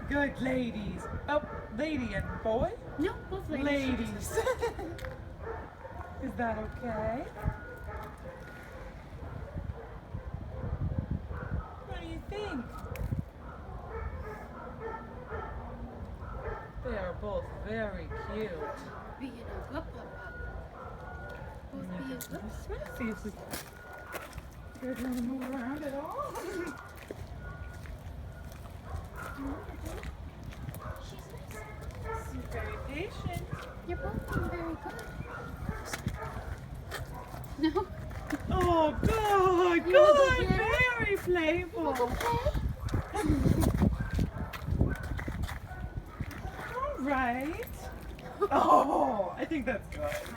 Good ladies. Oh, lady and boy? No, both ladies. Ladies. Is that okay? What do you think? They are both very cute. Being a good papa. Both being good. Let's see if we you guys want to move around at all. She's nice. She's very patient. You're both being very good. No? Oh, good, You want good, to get her? very playful. Okay. All right. Oh, I think that's good.